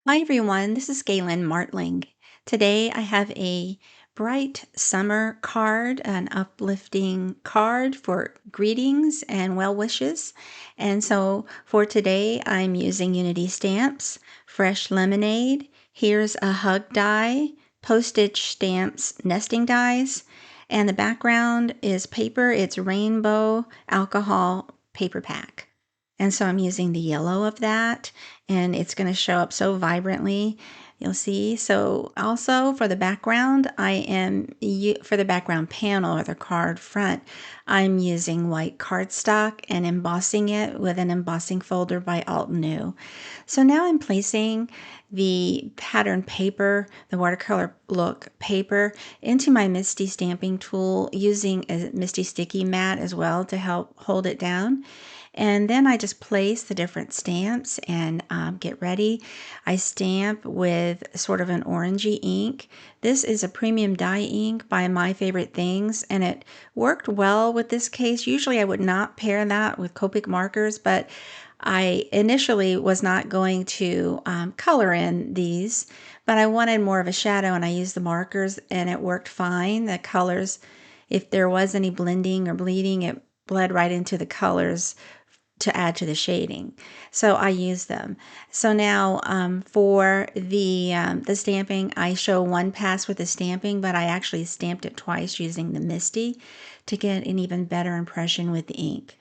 Hi everyone, this is Galen Martling. Today I have a bright summer card, an uplifting card for greetings and well wishes. And so for today I'm using Unity stamps, fresh lemonade, here's a hug die, postage stamps, nesting dies, and the background is paper. It's rainbow alcohol paper pack. And so I'm using the yellow of that, and it's going to show up so vibrantly. You'll see. So also for the background, for the background panel or the card front, I'm using white cardstock and embossing it with an embossing folder by Alt New. So now I'm placing the pattern paper, the watercolor look paper, into my MISTI stamping tool using a MISTI Sticky Mat as well to help hold it down. And then I just place the different stamps and get ready. I stamp with sort of an orangey ink. This is a premium dye ink by My Favorite Things, and it worked well with this case. Usually I would not pair that with Copic markers, but I initially was not going to color in these, but I wanted more of a shadow, and I used the markers, and it worked fine. The colors, if there was any blending or bleeding, it bled right into the colors to add to the shading. So I use them. So now for the stamping, I show one pass with the stamping, but I actually stamped it twice using the MISTI to get an even better impression with the ink.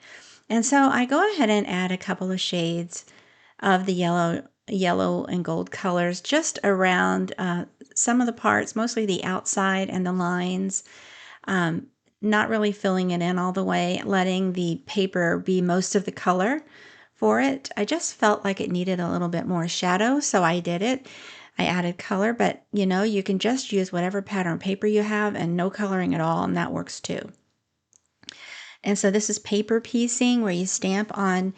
And so I go ahead and add a couple of shades of the yellow and gold colors just around some of the parts, mostly the outside and the lines. Not really filling it in all the way, letting the paper be most of the color for it. I just felt like it needed a little bit more shadow, so I did it. I added color, but you can just use whatever pattern paper you have and no coloring at all, and that works too. And so this is paper piecing, where you stamp on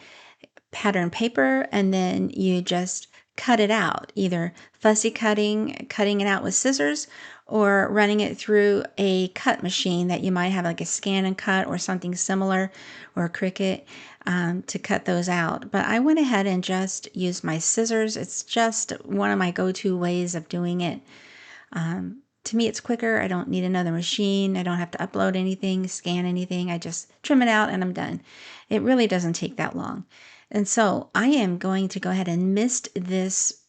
pattern paper and then you just cut it out, either fussy cutting it out with scissors, or running it through a cut machine that you might have, like a Scan and Cut or something similar, or a Cricut, to cut those out. But I went ahead and just used my scissors. It's just one of my go-to ways of doing it. To me, it's quicker. I don't need another machine. I don't have to upload anything, scan anything. I just trim it out and I'm done. It really doesn't take that long. And so I am going to go ahead and mist this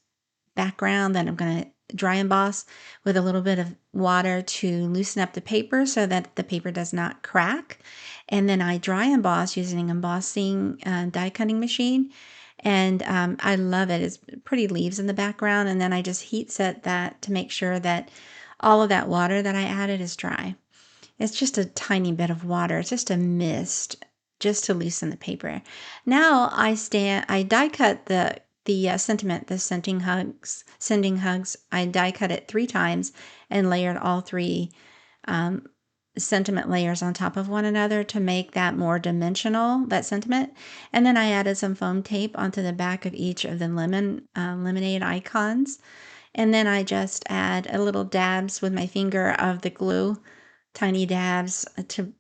background that I'm going to dry emboss with a little bit of water to loosen up the paper so that the paper does not crack. And then I dry emboss using an embossing die cutting machine. And I love it. It's pretty leaves in the background. And then I just heat set that to make sure that all of that water that I added is dry. It's just a tiny bit of water. It's just a mist, just to loosen the paper. Now I die cut the sentiment, the sending hugs. I die cut it 3 times and layered all 3 sentiment layers on top of one another to make that more dimensional, that sentiment. And then I added some foam tape onto the back of each of the lemonade icons. And then I just add a little dabs with my finger of the glue, tiny dabs to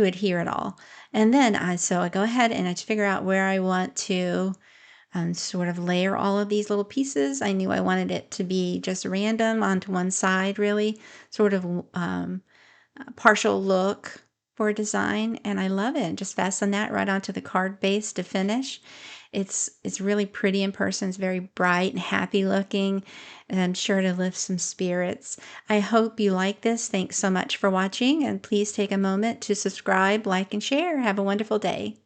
adhere it all. And then I go ahead and I figure out where I want to sort of layer all of these little pieces. I knew I wanted it to be just random onto one side, really, sort of partial look for a design, and I love it. Just fasten that right onto the card base to finish. It's really pretty in person. It's very bright and happy looking, and I'm sure to lift some spirits. I hope you like this. Thanks so much for watching, and please take a moment to subscribe, like, and share. Have a wonderful day.